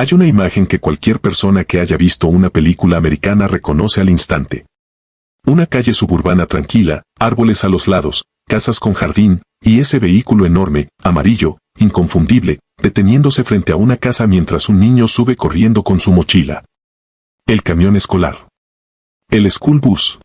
Hay una imagen que cualquier persona que haya visto una película americana reconoce al instante. Una calle suburbana tranquila, árboles a los lados, casas con jardín, y ese vehículo enorme, amarillo, inconfundible, deteniéndose frente a una casa mientras un niño sube corriendo con su mochila. El camión escolar. El school bus.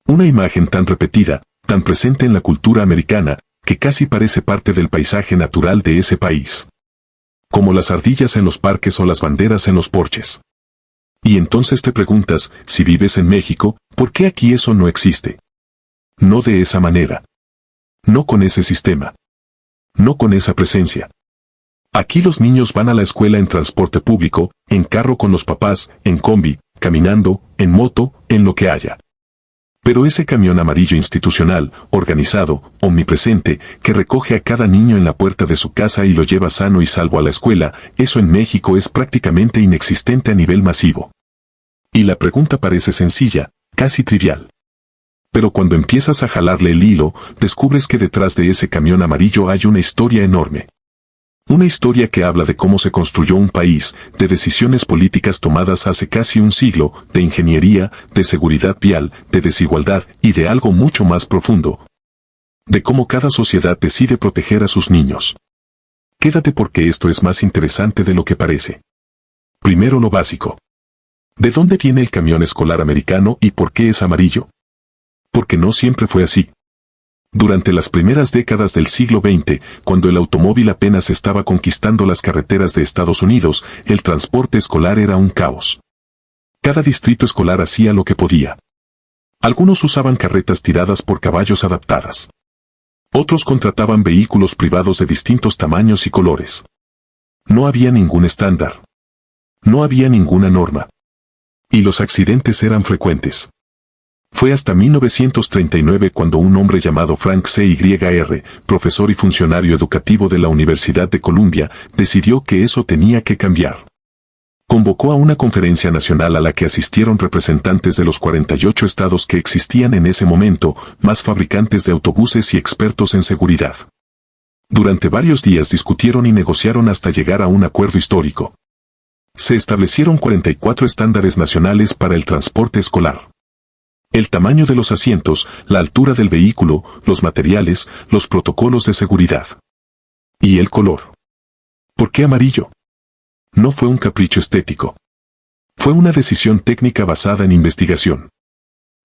Una imagen tan repetida, tan presente en la cultura americana, que casi parece parte del paisaje natural de ese país. Como las ardillas en los parques o las banderas en los porches. Y entonces te preguntas, si vives en México, ¿por qué aquí eso no existe? No de esa manera. No con ese sistema. No con esa presencia. Aquí los niños van a la escuela en transporte público, en carro con los papás, en combi, caminando, en moto, en lo que haya. Pero ese camión amarillo institucional, organizado, omnipresente, que recoge a cada niño en la puerta de su casa y lo lleva sano y salvo a la escuela, eso en México es prácticamente inexistente a nivel masivo. Y la pregunta parece sencilla, casi trivial. Pero cuando empiezas a jalarle el hilo, descubres que detrás de ese camión amarillo hay una historia enorme. Una historia que habla de cómo se construyó un país, de decisiones políticas tomadas hace casi un siglo, de ingeniería, de seguridad vial, de desigualdad y de algo mucho más profundo. De cómo cada sociedad decide proteger a sus niños. Quédate porque esto es más interesante de lo que parece. Primero lo básico. ¿De dónde viene el camión escolar americano y por qué es amarillo? Porque no siempre fue así. Durante las primeras décadas del siglo XX, cuando el automóvil apenas estaba conquistando las carreteras de Estados Unidos, el transporte escolar era un caos. Cada distrito escolar hacía lo que podía. Algunos usaban carretas tiradas por caballos adaptadas. Otros contrataban vehículos privados de distintos tamaños y colores. No había ningún estándar. No había ninguna norma. Y los accidentes eran frecuentes. Fue hasta 1939 cuando un hombre llamado Frank C.Y.R., profesor y funcionario educativo de la Universidad de Columbia, decidió que eso tenía que cambiar. Convocó a una conferencia nacional a la que asistieron representantes de los 48 estados que existían en ese momento, más fabricantes de autobuses y expertos en seguridad. Durante varios días discutieron y negociaron hasta llegar a un acuerdo histórico. Se establecieron 44 estándares nacionales para el transporte escolar. El tamaño de los asientos, la altura del vehículo, los materiales, los protocolos de seguridad. Y el color. ¿Por qué amarillo? No fue un capricho estético. Fue una decisión técnica basada en investigación.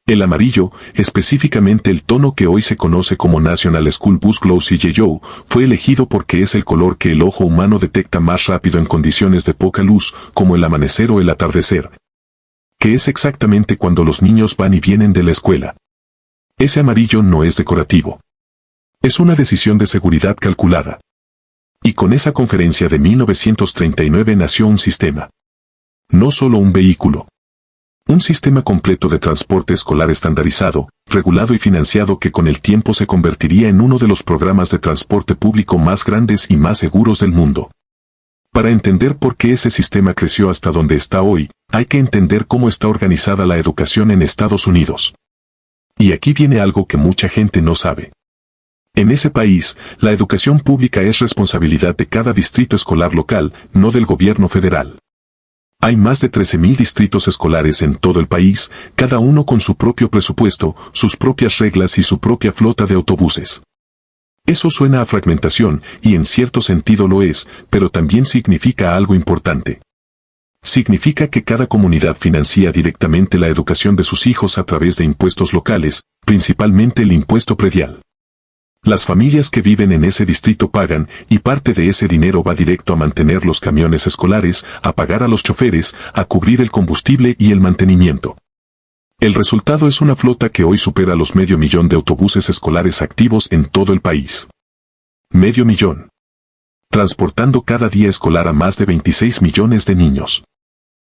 El amarillo, específicamente el tono que hoy se conoce como National School Bus Glossy Yellow, fue elegido porque es el color que el ojo humano detecta más rápido en condiciones de poca luz, como el amanecer o el atardecer. Que es exactamente cuando los niños van y vienen de la escuela. Ese amarillo no es decorativo. Es una decisión de seguridad calculada. Y con esa conferencia de 1939 nació un sistema. No solo un vehículo. Un sistema completo de transporte escolar estandarizado, regulado y financiado que con el tiempo se convertiría en uno de los programas de transporte público más grandes y más seguros del mundo. Para entender por qué ese sistema creció hasta donde está hoy, hay que entender cómo está organizada la educación en Estados Unidos. Y aquí viene algo que mucha gente no sabe. En ese país, la educación pública es responsabilidad de cada distrito escolar local, no del gobierno federal. Hay más de 13.000 distritos escolares en todo el país, cada uno con su propio presupuesto, sus propias reglas y su propia flota de autobuses. Eso suena a fragmentación, y en cierto sentido lo es, pero también significa algo importante. Significa que cada comunidad financia directamente la educación de sus hijos a través de impuestos locales, principalmente el impuesto predial. Las familias que viven en ese distrito pagan, y parte de ese dinero va directo a mantener los camiones escolares, a pagar a los choferes, a cubrir el combustible y el mantenimiento. El resultado es una flota que hoy supera los 500.000 de autobuses escolares activos en todo el país. 500.000. Transportando cada día escolar a más de 26 millones de niños.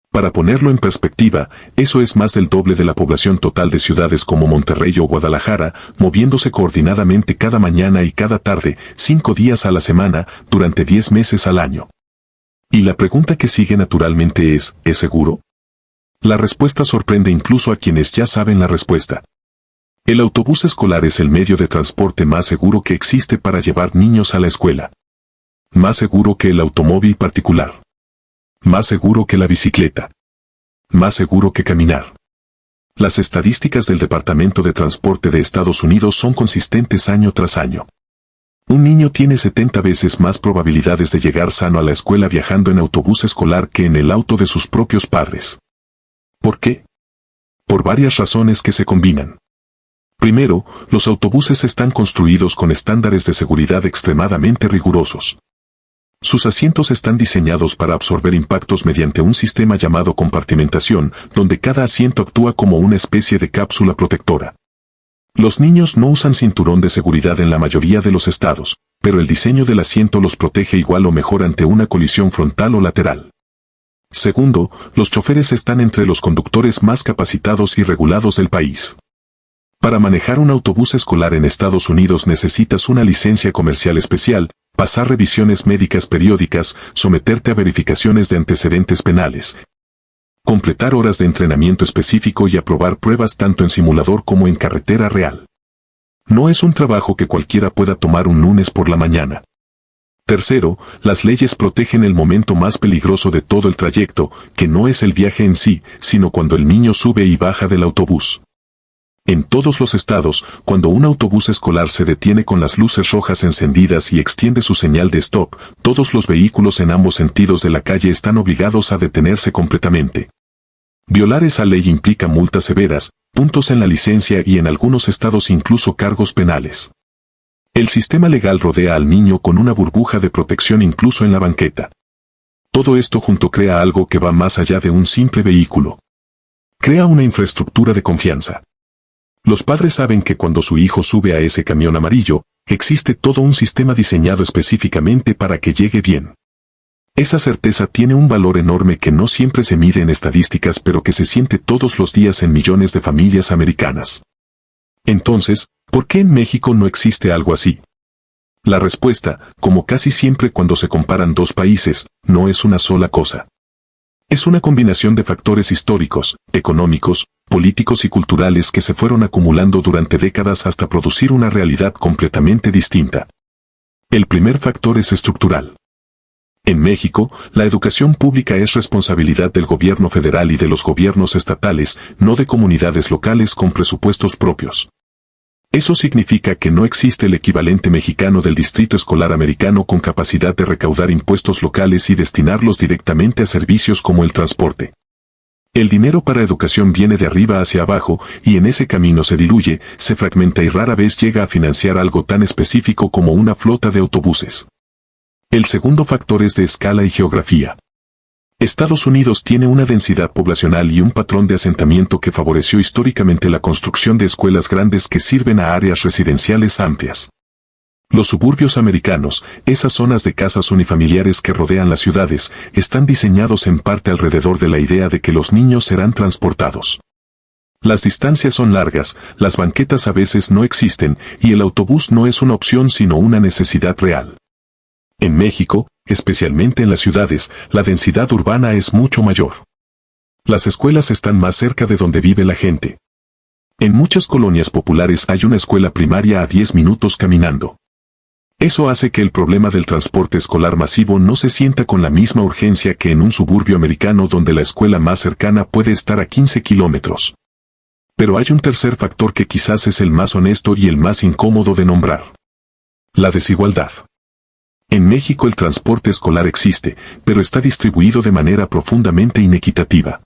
Para ponerlo en perspectiva, eso es más del doble de la población total de ciudades como Monterrey o Guadalajara, moviéndose coordinadamente cada mañana y cada tarde, 5 días a la semana, durante 10 meses al año. Y la pregunta que sigue naturalmente ¿es seguro? La respuesta sorprende incluso a quienes ya saben la respuesta. El autobús escolar es el medio de transporte más seguro que existe para llevar niños a la escuela. Más seguro que el automóvil particular. Más seguro que la bicicleta. Más seguro que caminar. Las estadísticas del Departamento de Transporte de Estados Unidos son consistentes año tras año. Un niño tiene 70 veces más probabilidades de llegar sano a la escuela viajando en autobús escolar que en el auto de sus propios padres. ¿Por qué? Por varias razones que se combinan. Primero, los autobuses están construidos con estándares de seguridad extremadamente rigurosos. Sus asientos están diseñados para absorber impactos mediante un sistema llamado compartimentación, donde cada asiento actúa como una especie de cápsula protectora. Los niños no usan cinturón de seguridad en la mayoría de los estados, pero el diseño del asiento los protege igual o mejor ante una colisión frontal o lateral. Segundo, los choferes están entre los conductores más capacitados y regulados del país. Para manejar un autobús escolar en Estados Unidos necesitas una licencia comercial especial, pasar revisiones médicas periódicas, someterte a verificaciones de antecedentes penales, completar horas de entrenamiento específico y aprobar pruebas tanto en simulador como en carretera real. No es un trabajo que cualquiera pueda tomar un lunes por la mañana. Tercero, las leyes protegen el momento más peligroso de todo el trayecto, que no es el viaje en sí, sino cuando el niño sube y baja del autobús. En todos los estados, cuando un autobús escolar se detiene con las luces rojas encendidas y extiende su señal de stop, todos los vehículos en ambos sentidos de la calle están obligados a detenerse completamente. Violar esa ley implica multas severas, puntos en la licencia y en algunos estados incluso cargos penales. El sistema legal rodea al niño con una burbuja de protección incluso en la banqueta. Todo esto junto crea algo que va más allá de un simple vehículo. Crea una infraestructura de confianza. Los padres saben que cuando su hijo sube a ese camión amarillo, existe todo un sistema diseñado específicamente para que llegue bien. Esa certeza tiene un valor enorme que no siempre se mide en estadísticas pero que se siente todos los días en millones de familias americanas. Entonces, ¿por qué en México no existe algo así? La respuesta, como casi siempre cuando se comparan dos países, no es una sola cosa. Es una combinación de factores históricos, económicos, políticos y culturales que se fueron acumulando durante décadas hasta producir una realidad completamente distinta. El primer factor es estructural. En México, la educación pública es responsabilidad del gobierno federal y de los gobiernos estatales, no de comunidades locales con presupuestos propios. Eso significa que no existe el equivalente mexicano del distrito escolar americano con capacidad de recaudar impuestos locales y destinarlos directamente a servicios como el transporte. El dinero para educación viene de arriba hacia abajo y en ese camino se diluye, se fragmenta y rara vez llega a financiar algo tan específico como una flota de autobuses. El segundo factor es de escala y geografía. Estados Unidos tiene una densidad poblacional y un patrón de asentamiento que favoreció históricamente la construcción de escuelas grandes que sirven a áreas residenciales amplias. Los suburbios americanos, esas zonas de casas unifamiliares que rodean las ciudades, están diseñados en parte alrededor de la idea de que los niños serán transportados. Las distancias son largas, las banquetas a veces no existen y el autobús no es una opción sino una necesidad real. En México, especialmente en las ciudades, la densidad urbana es mucho mayor. Las escuelas están más cerca de donde vive la gente. En muchas colonias populares hay una escuela primaria a 10 minutos caminando. Eso hace que el problema del transporte escolar masivo no se sienta con la misma urgencia que en un suburbio americano donde la escuela más cercana puede estar a 15 kilómetros. Pero hay un tercer factor que quizás es el más honesto y el más incómodo de nombrar. La desigualdad. En México el transporte escolar existe, pero está distribuido de manera profundamente inequitativa.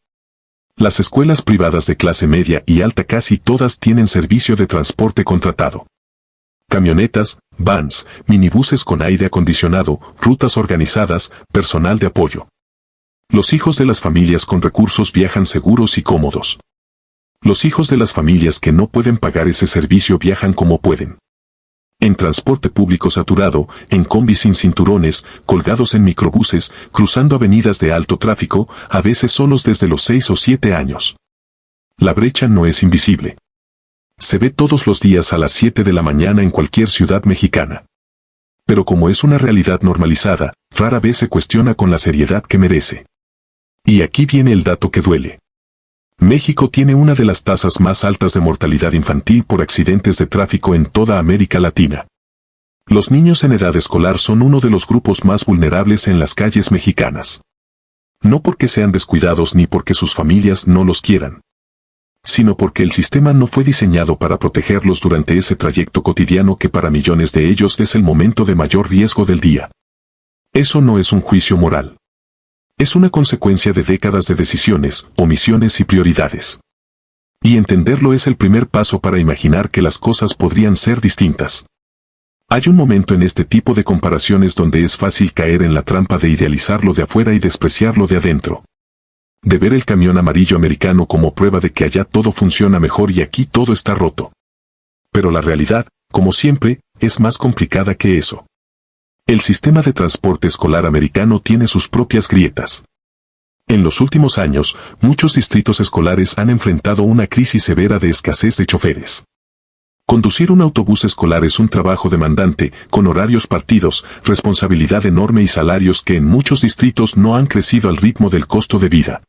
Las escuelas privadas de clase media y alta casi todas tienen servicio de transporte contratado. Camionetas, vans, minibuses con aire acondicionado, rutas organizadas, personal de apoyo. Los hijos de las familias con recursos viajan seguros y cómodos. Los hijos de las familias que no pueden pagar ese servicio viajan como pueden. En transporte público saturado, en combis sin cinturones, colgados en microbuses, cruzando avenidas de alto tráfico, a veces solos desde los 6 o 7 años. La brecha no es invisible. Se ve todos los días a las 7 de la mañana en cualquier ciudad mexicana. Pero como es una realidad normalizada, rara vez se cuestiona con la seriedad que merece. Y aquí viene el dato que duele. México tiene una de las tasas más altas de mortalidad infantil por accidentes de tráfico en toda América Latina. Los niños en edad escolar son uno de los grupos más vulnerables en las calles mexicanas. No porque sean descuidados ni porque sus familias no los quieran, sino porque el sistema no fue diseñado para protegerlos durante ese trayecto cotidiano que para millones de ellos es el momento de mayor riesgo del día. Eso no es un juicio moral. Es una consecuencia de décadas de decisiones, omisiones y prioridades. Y entenderlo es el primer paso para imaginar que las cosas podrían ser distintas. Hay un momento en este tipo de comparaciones donde es fácil caer en la trampa de idealizar lo de afuera y despreciar lo de adentro. De ver el camión amarillo americano como prueba de que allá todo funciona mejor y aquí todo está roto. Pero la realidad, como siempre, es más complicada que eso. El sistema de transporte escolar americano tiene sus propias grietas. En los últimos años, muchos distritos escolares han enfrentado una crisis severa de escasez de choferes. Conducir un autobús escolar es un trabajo demandante, con horarios partidos, responsabilidad enorme y salarios que en muchos distritos no han crecido al ritmo del costo de vida.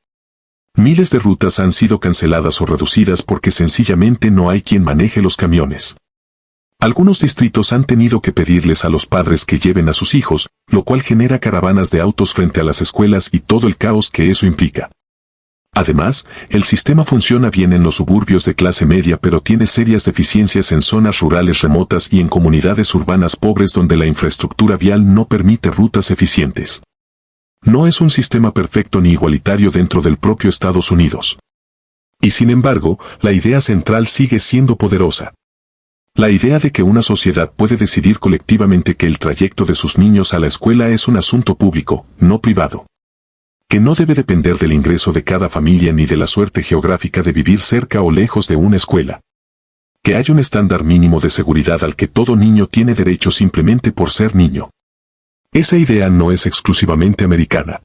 Miles de rutas han sido canceladas o reducidas porque sencillamente no hay quien maneje los camiones. Algunos distritos han tenido que pedirles a los padres que lleven a sus hijos, lo cual genera caravanas de autos frente a las escuelas y todo el caos que eso implica. Además, el sistema funciona bien en los suburbios de clase media pero tiene serias deficiencias en zonas rurales remotas y en comunidades urbanas pobres donde la infraestructura vial no permite rutas eficientes. No es un sistema perfecto ni igualitario dentro del propio Estados Unidos. Y sin embargo, la idea central sigue siendo poderosa. La idea de que una sociedad puede decidir colectivamente que el trayecto de sus niños a la escuela es un asunto público, no privado. Que no debe depender del ingreso de cada familia ni de la suerte geográfica de vivir cerca o lejos de una escuela. Que hay un estándar mínimo de seguridad al que todo niño tiene derecho simplemente por ser niño. Esa idea no es exclusivamente americana.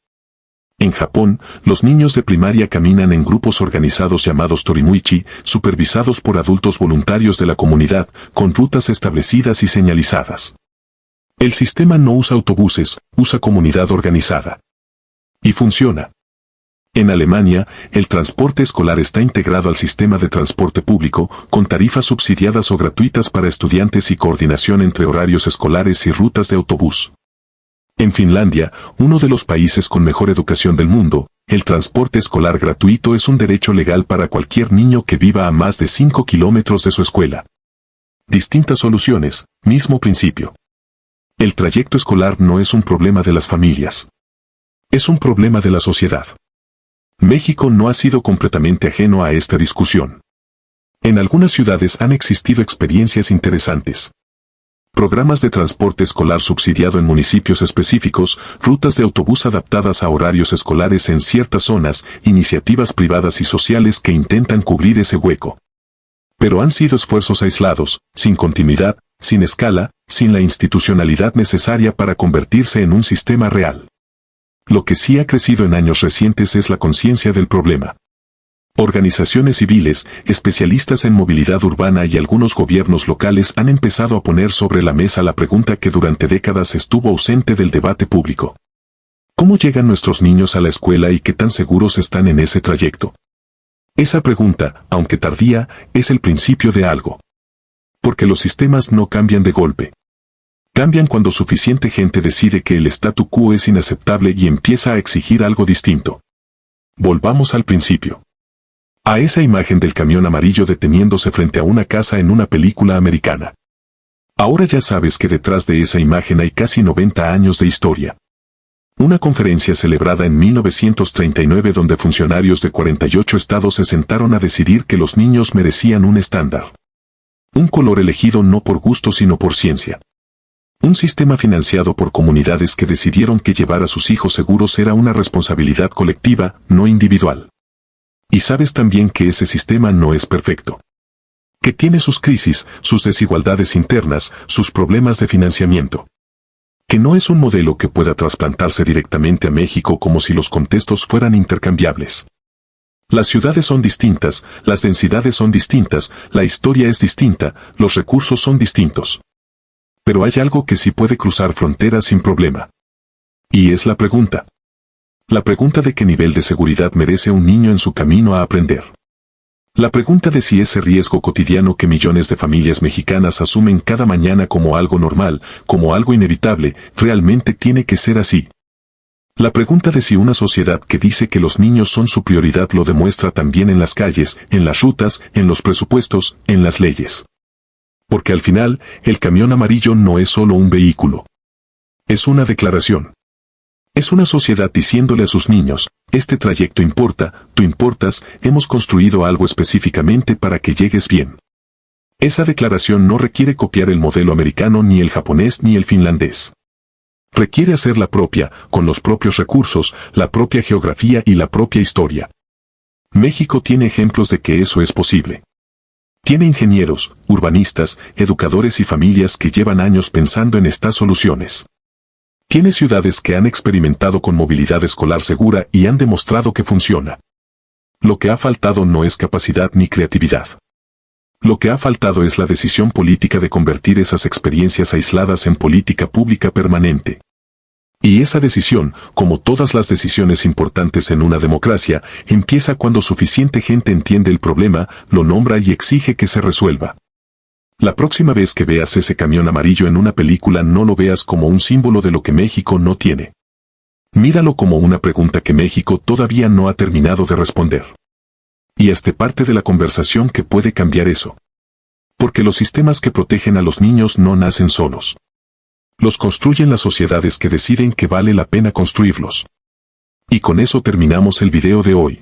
En Japón, los niños de primaria caminan en grupos organizados llamados torimuichi, supervisados por adultos voluntarios de la comunidad, con rutas establecidas y señalizadas. El sistema no usa autobuses, usa comunidad organizada. Y funciona. En Alemania, el transporte escolar está integrado al sistema de transporte público, con tarifas subsidiadas o gratuitas para estudiantes y coordinación entre horarios escolares y rutas de autobús. En Finlandia, uno de los países con mejor educación del mundo, el transporte escolar gratuito es un derecho legal para cualquier niño que viva a más de 5 kilómetros de su escuela. Distintas soluciones, mismo principio. El trayecto escolar no es un problema de las familias. Es un problema de la sociedad. México no ha sido completamente ajeno a esta discusión. En algunas ciudades han existido experiencias interesantes. Programas de transporte escolar subsidiado en municipios específicos, rutas de autobús adaptadas a horarios escolares en ciertas zonas, iniciativas privadas y sociales que intentan cubrir ese hueco. Pero han sido esfuerzos aislados, sin continuidad, sin escala, sin la institucionalidad necesaria para convertirse en un sistema real. Lo que sí ha crecido en años recientes es la conciencia del problema. Organizaciones civiles, especialistas en movilidad urbana y algunos gobiernos locales han empezado a poner sobre la mesa la pregunta que durante décadas estuvo ausente del debate público. ¿Cómo llegan nuestros niños a la escuela y qué tan seguros están en ese trayecto? Esa pregunta, aunque tardía, es el principio de algo. Porque los sistemas no cambian de golpe. Cambian cuando suficiente gente decide que el statu quo es inaceptable y empieza a exigir algo distinto. Volvamos al principio. A esa imagen del camión amarillo deteniéndose frente a una casa en una película americana. Ahora ya sabes que detrás de esa imagen hay casi 90 años de historia. Una conferencia celebrada en 1939 donde funcionarios de 48 estados se sentaron a decidir que los niños merecían un estándar. Un color elegido no por gusto sino por ciencia. Un sistema financiado por comunidades que decidieron que llevar a sus hijos seguros era una responsabilidad colectiva, no individual. Y sabes también que ese sistema no es perfecto. Que tiene sus crisis, sus desigualdades internas, sus problemas de financiamiento. Que no es un modelo que pueda trasplantarse directamente a México como si los contextos fueran intercambiables. Las ciudades son distintas, las densidades son distintas, la historia es distinta, los recursos son distintos. Pero hay algo que sí puede cruzar fronteras sin problema. Y es la pregunta. La pregunta de qué nivel de seguridad merece un niño en su camino a aprender. La pregunta de si ese riesgo cotidiano que millones de familias mexicanas asumen cada mañana como algo normal, como algo inevitable, realmente tiene que ser así. La pregunta de si una sociedad que dice que los niños son su prioridad lo demuestra también en las calles, en las rutas, en los presupuestos, en las leyes. Porque al final, el camión amarillo no es solo un vehículo. Es una declaración. Es una sociedad diciéndole a sus niños, este trayecto importa, tú importas, hemos construido algo específicamente para que llegues bien. Esa declaración no requiere copiar el modelo americano ni el japonés ni el finlandés. Requiere hacer la propia, con los propios recursos, la propia geografía y la propia historia. México tiene ejemplos de que eso es posible. Tiene ingenieros, urbanistas, educadores y familias que llevan años pensando en estas soluciones. Tiene ciudades que han experimentado con movilidad escolar segura y han demostrado que funciona. Lo que ha faltado no es capacidad ni creatividad. Lo que ha faltado es la decisión política de convertir esas experiencias aisladas en política pública permanente. Y esa decisión, como todas las decisiones importantes en una democracia, empieza cuando suficiente gente entiende el problema, lo nombra y exige que se resuelva. La próxima vez que veas ese camión amarillo en una película no lo veas como un símbolo de lo que México no tiene. Míralo como una pregunta que México todavía no ha terminado de responder. Y parte de la conversación que puede cambiar eso. Porque los sistemas que protegen a los niños no nacen solos. Los construyen las sociedades que deciden que vale la pena construirlos. Y con eso terminamos el video de hoy.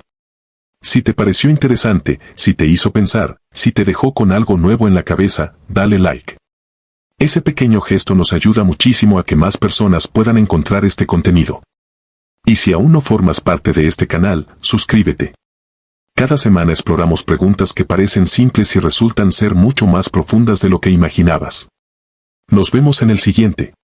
Si te pareció interesante, si te hizo pensar, si te dejó con algo nuevo en la cabeza, dale like. Ese pequeño gesto nos ayuda muchísimo a que más personas puedan encontrar este contenido. Y si aún no formas parte de este canal, suscríbete. Cada semana exploramos preguntas que parecen simples y resultan ser mucho más profundas de lo que imaginabas. Nos vemos en el siguiente.